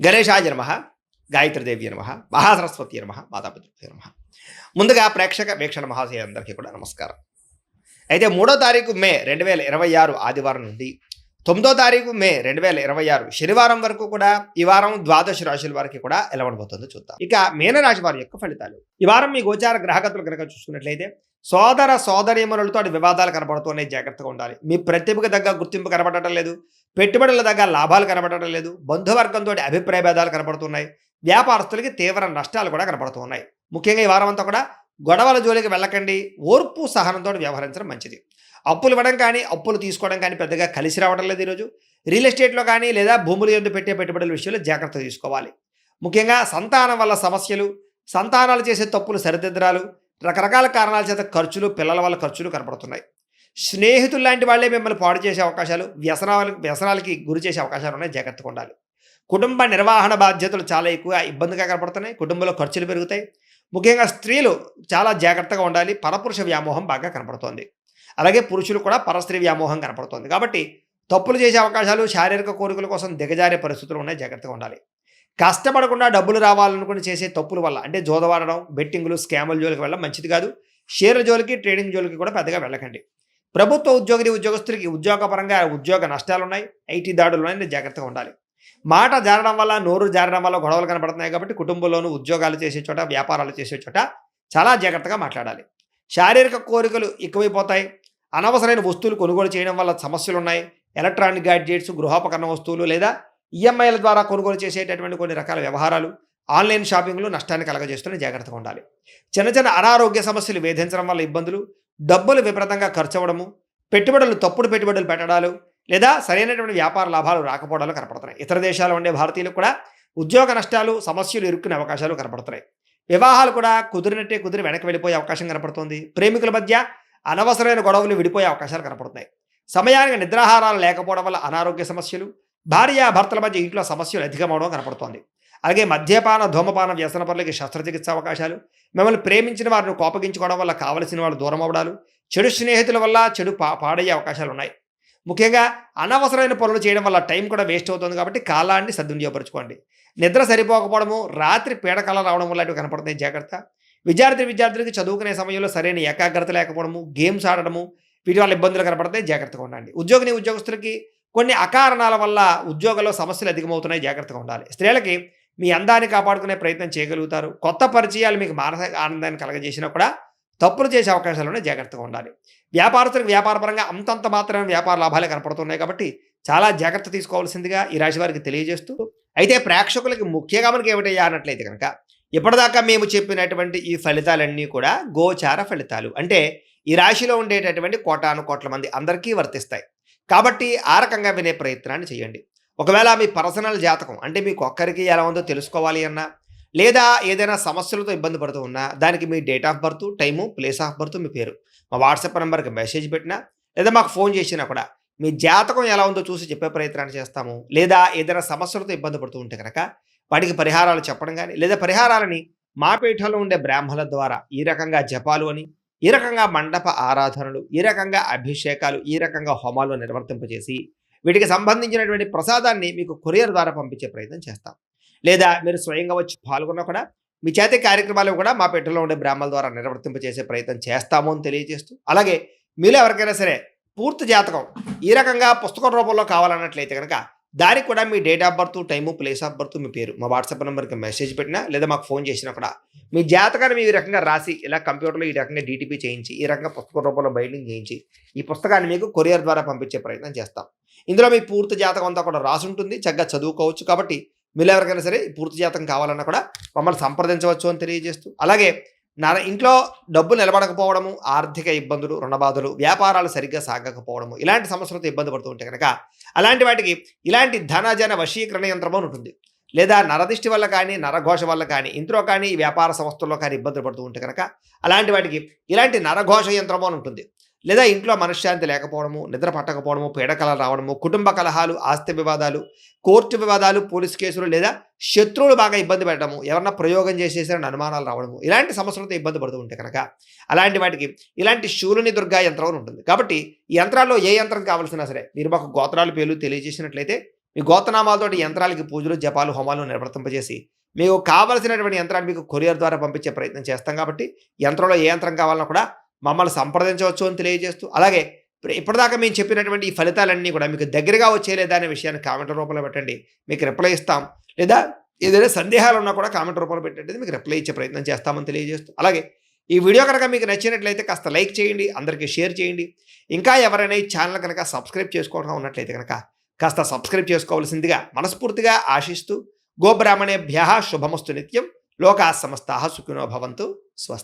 గణేశాయ నమః, గాయత్రీదేవి నమః, మహాసరస్వతి నమః, మాతాపితృభ్యో నమః. ముందుగా ప్రేక్షక వీక్షణ మహాశయులందరికీ కూడా నమస్కారం. అయితే 3వ తారీఖు మే 2026 ఆదివారం నుండి 9వ తారీఖు మే 2026 శనివారం వరకు కూడా ఈ వారం ద్వాదశ రాశుల వారికి కూడా ఎలా ఉండబోతుందో చూద్దాం. ఇక మీనరాశి వారి యొక్క ఫలితాలు. ఈ వారం మీ గోచార గ్రహగతులు కనుక చూసుకున్నట్లయితే సోదర సోదరీమణులతో వివాదాలు కనబడుతున్నాయి, జాగ్రత్తగా ఉండాలి. మీ ప్రతిభకు తగ్గ గుర్తింపు కనబడటం లేదు, పెట్టుబడుల దగ్గర లాభాలు కనబడటం లేదు, బంధువర్గంతో అభిప్రాయ భేదాలు కనబడుతున్నాయి, వ్యాపారస్తులకి తీవ్ర నష్టాలు కూడా కనబడుతున్నాయి. ముఖ్యంగా ఈ వారం అంతా కూడా గొడవల జోలికి వెళ్ళకండి, ఓర్పు సహనంతో వ్యవహరించడం మంచిది. అప్పులు ఇవ్వడం కానీ అప్పులు తీసుకోవడం కానీ పెద్దగా కలిసి రావడం లేదు. ఈరోజు రియల్ ఎస్టేట్లో కానీ లేదా భూములు ఎందు పెట్టే పెట్టుబడుల విషయంలో జాగ్రత్త తీసుకోవాలి. ముఖ్యంగా సంతానం వల్ల సమస్యలు, సంతానాలు చేసే తప్పులు సరిదిద్దరాలు, రకరకాల కారణాల చేత ఖర్చులు, పిల్లల వల్ల ఖర్చులు కనపడుతున్నాయి. స్నేహితులు లాంటి వాళ్ళే మిమ్మల్ని పాడు చేసే అవకాశాలు, వ్యసనాలకి గురి చేసే అవకాశాలు ఉన్నాయి, జాగ్రత్తగా ఉండాలి. కుటుంబ నిర్వహణ బాధ్యతలు చాలా ఎక్కువ ఇబ్బందిగా కనపడుతున్నాయి, కుటుంబంలో ఖర్చులు పెరుగుతాయి. ముఖ్యంగా స్త్రీలు చాలా జాగ్రత్తగా ఉండాలి, పరపురుష వ్యామోహం బాగా కనపడుతోంది. అలాగే పురుషులు కూడా పరస్త్రీ వ్యామోహం కనపడుతోంది. కాబట్టి తప్పులు చేసే అవకాశాలు, శారీరక కోరికల కోసం దిగజారే పరిస్థితులు ఉన్నాయి, జాగ్రత్తగా ఉండాలి. కష్టపడకుండా డబ్బులు రావాలనుకుని చేసే తప్పుల వల్ల అంటే జోదవాడడం, బెట్టింగులు, స్కాముల జోలికి వెళ్ళడం మంచిది కాదు. షేర్ల జోలికి, ట్రేడింగ్ జోలికి కూడా పెద్దగా వెళ్ళకండి. ప్రభుత్వ ఉద్యోగస్తులకి ఉద్యోగపరంగా ఉద్యోగ నష్టాలు ఉన్నాయి, ఐటీ దాడులు ఉన్నాయి, జాగ్రత్తగా ఉండాలి. మాట జారడం వల్ల, నోరు జారడం వల్ల గొడవలు కనపడుతున్నాయి. కాబట్టి కుటుంబంలోనూ ఉద్యోగాలు చేసే చోట, వ్యాపారాలు చేసే చోట చాలా జాగ్రత్తగా మాట్లాడాలి. శారీరక కోరికలు ఎక్కువైపోతాయి. అనవసరమైన వస్తువులు కొనుగోలు చేయడం వల్ల సమస్యలు ఉన్నాయి. ఎలక్ట్రానిక్ గ్యాడ్జెట్స్, గృహోపకరణ వస్తువులు లేదా ఈఎంఐల ద్వారా కొనుగోలు చేసేటటువంటి కొన్ని రకాల వ్యవహారాలు, ఆన్లైన్ షాపింగ్లు నష్టాన్ని కలగజేస్తూనే జాగ్రత్తగా ఉండాలి. చిన్న చిన్న అనారోగ్య సమస్యలు వేధించడం వల్ల ఇబ్బందులు, డబ్బులు విపరీతంగా ఖర్చు అవ్వడము, తప్పుడు పెట్టుబడులు పెట్టడాలు లేదా సరైనటువంటి వ్యాపార లాభాలు రాకపోవడాలు కనపడుతున్నాయి. ఇతర దేశాల్లో ఉండే భారతీయులకు కూడా ఉద్యోగ నష్టాలు, సమస్యలు ఇరుక్కునే అవకాశాలు కనపడుతున్నాయి. వివాహాలు కూడా కుదిరి వెనక్కి వెళ్ళిపోయే అవకాశం కనపడుతుంది. ప్రేమికుల మధ్య అనవసరమైన గొడవలు విడిపోయే అవకాశాలు కనపడుతున్నాయి. సమయానికి నిద్రాహారాలు లేకపోవడం వల్ల అనారోగ్య సమస్యలు, భర్తల మధ్య ఇంట్లో సమస్యలు అధికమవడం కనపడుతోంది. అలాగే మద్యపాన, ధూమపాన వ్యసన పనులకి శస్త్రచికిత్స అవకాశాలు, మిమ్మల్ని ప్రేమించిన వారిని కోపగించుకోవడం వల్ల కావలసిన వాళ్ళు దూరం అవ్వడాలు, చెడు స్నేహితుల వల్ల చెడు పాడయ్యే అవకాశాలు ఉన్నాయి. ముఖ్యంగా అనవసరమైన పనులు చేయడం వల్ల టైం కూడా వేస్ట్ అవుతుంది. కాబట్టి కాలాన్ని సద్వినియోగపరచుకోండి. నిద్ర సరిపోకపోవడము, రాత్రి పీడకల రావడం వల్ల కనపడుతున్నాయి, జాగ్రత్త. విద్యార్థులకి చదువుకునే సమయంలో సరైన ఏకాగ్రత లేకపోవడము, గేమ్స్ ఆడడము, వీటి వల్ల ఇబ్బందులు కనపడతాయి, జాగ్రత్తగా ఉండండి. ఉద్యోగస్తులకి కొన్ని అకారణాల వల్ల ఉద్యోగంలో సమస్యలు అధికమవుతున్నాయి, జాగ్రత్తగా ఉండాలి. స్త్రీలకి మీ అందాన్ని కాపాడుకునే ప్రయత్నం చేయగలుగుతారు. కొత్త పరిచయాలు మీకు మానసిక ఆనందాన్ని కలగజేసినా కూడా తప్పులు చేసే అవకాశాలను జాగ్రత్తగా ఉండాలి. వ్యాపారస్తులకు వ్యాపారపరంగా అంతంత మాత్రమే వ్యాపార లాభాలే కనపడుతున్నాయి. కాబట్టి చాలా జాగ్రత్త తీసుకోవాల్సిందిగా ఈ రాశి వారికి తెలియజేస్తూ, అయితే ప్రేక్షకులకి ముఖ్యంగా మనకి ఏమిటయ్యా అన్నట్లయితే కనుక ఇప్పటిదాకా మేము చెప్పినటువంటి ఈ ఫలితాలన్నీ కూడా గోచార ఫలితాలు, అంటే ఈ రాశిలో ఉండేటటువంటి కోటాను కోట్ల మంది అందరికీ వర్తిస్తాయి. కాబట్టి ఆ రకంగా వినే ప్రయత్నాన్ని చేయండి. ఒకవేళ మీ పర్సనల్ జాతకం అంటే మీకు ఒక్కరికి ఎలా ఉందో తెలుసుకోవాలి అన్నా, లేదా ఏదైనా సమస్యలతో ఇబ్బంది పడుతూ ఉన్నా, దానికి మీ date of birth, time, place of birth, మీ పేరు మా వాట్సాప్ నెంబర్కి మెసేజ్ పెట్టినా లేదా మాకు ఫోన్ చేసినా కూడా మీ జాతకం ఎలా ఉందో చూసి చెప్పే ప్రయత్నాన్ని చేస్తాము. లేదా ఏదైనా సమస్యలతో ఇబ్బంది పడుతూ ఉంటే కనుక వాటికి పరిహారాలు చెప్పడం కానీ, లేదా పరిహారాలని మా పీఠంలో ఉండే బ్రాహ్మణుల ద్వారా ఈ రకంగా జపాలు అని, ఈ రకంగా మండప ఆరాధనలు, ఈ రకంగా అభిషేకాలు, ఈ రకంగా హోమాలు నిర్వర్తింపజేసి వీటికి సంబంధించినటువంటి ప్రసాదాన్ని మీకు కొరియర్ ద్వారా పంపించే ప్రయత్నం చేస్తాం. లేదా మీరు స్వయంగా వచ్చి పాల్గొన్నా కూడా మీ చేతి కార్యక్రమాలు కూడా మా పీఠంలో ఉండే బ్రాహ్మణుల ద్వారా నిర్వర్తింపజేసే ప్రయత్నం చేస్తాము అని తెలియజేస్తూ, అలాగే మీలో ఎవరికైనా సరే పూర్తి జాతకం ఈ రకంగా పుస్తకం రూపంలో కావాలన్నట్లయితే కనుక దానికి కూడా మీ date of birth, time, place of birth, మీ పేరు మా వాట్సాప్ నెంబర్కి మెసేజ్ పెట్టినా లేదా మాకు ఫోన్ చేసినా కూడా మీ జాతకాన్ని మీ రకంగా రాసి ఇలా కంప్యూటర్లో ఈ రకంగా డీటీపీ చేయించి, ఈ రకంగా పుస్తకం రూపంలో బైండింగ్ చేయించి ఈ పుస్తకాన్ని మీకు కొరియర్ ద్వారా పంపించే ప్రయత్నం చేస్తాం. ఇందులో మీ పూర్తి జాతకం అంతా కూడా రాసి ఉంటుంది, చక్కగా చదువుకోవచ్చు. కాబట్టి మీరు ఎవరికైనా సరే పూర్తి జాతకం కావాలన్నా కూడా మమ్మల్ని సంప్రదించవచ్చు అని తెలియజేస్తూ, అలాగే ఇంట్లో డబ్బులు నిలబడకపోవడము, ఆర్థిక ఇబ్బందులు, రుణబాధలు, వ్యాపారాలు సరిగ్గా సాగకపోవడము, ఇలాంటి సమస్యలతో ఇబ్బంది పడుతూ ఉంటే కనుక అలాంటి వాటికి ఇలాంటి ధనజన వశీకరణ యంత్రము ఉంటుంది. లేదా నరదిష్టి వల్ల కానీ, నరఘోష వల్ల కానీ, ఇంట్లో కానీ, వ్యాపార సంస్థల్లో కానీ ఇబ్బందులు పడుతూ ఉంటే కనుక అలాంటి వాటికి ఇలాంటి నరఘోష యంత్రము అని ఉంటుంది. లేదా ఇంట్లో మనశ్శాంతి లేకపోవడము, నిద్ర పట్టకపోవడము, పీడకలలు రావడము, కుటుంబ కలహాలు, ఆస్తి వివాదాలు, కోర్టు వివాదాలు, పోలీస్ కేసులు, లేదా శత్రువులు బాగా ఇబ్బంది పెట్టడము, ఎవరన్నా ప్రయోగం చేసేసారని అనుమానాలు రావడము, ఇలాంటి సమస్యలతో ఇబ్బంది పడుతూ ఉంటే కనుక అలాంటి వాటికి ఇలాంటి శూలుని దుర్గా యంత్రం ఉంటుంది. కాబట్టి ఈ యంత్రాల్లో ఏ యంత్రం కావాల్సినా సరే మీరు మాకు గోత్రాలు పేర్లు తెలియజేసినట్లయితే మీ గోత్రనామాలతోటి యంత్రాలకి పూజలు, జపాలు, హోమాలు నిర్వర్తింపజేసి మీకు కావలసినటువంటి యంత్రాన్ని మీకు కొరియర్ ద్వారా పంపించే ప్రయత్నం చేస్తాం కాబట్టి యంత్రంలో ఏ యంత్రం కావాలన్నా కూడా మమ్మల్ని సంప్రదించవచ్చు అని తెలియజేస్తూ, అలాగే ఇప్పటిదాకా మేము చెప్పినటువంటి ఈ ఫలితాలన్నీ కూడా మీకు దగ్గరగా వచ్చేలేదా అనే విషయాన్ని కామెంట్ రూపంలో పెట్టండి, మీకు రిప్లై ఇస్తాం. లేదా ఏదైనా సందేహాలు ఉన్నా కూడా కామెంట్ రూపంలో పెట్టండి, మీకు రిప్లై ఇచ్చే ప్రయత్నం చేస్తామని తెలియజేస్తూ, అలాగే ఈ వీడియో కనుక మీకు నచ్చినట్లయితే కాస్త లైక్ చేయండి, అందరికీ షేర్ చేయండి. ఇంకా ఎవరైనా ఈ ఛానల్ కనుక సబ్స్క్రైబ్ చేసుకోవడం ఉన్నట్లయితే కనుక కాస్త సబ్స్క్రైబ్ చేసుకోవాల్సిందిగా మనస్ఫూర్తిగా ఆశిస్తూ, గోబ్రాహ్మణేభ్యః శుభమస్తు నిత్యం, లోకాః సమస్తాః సుఖినో భవంతు.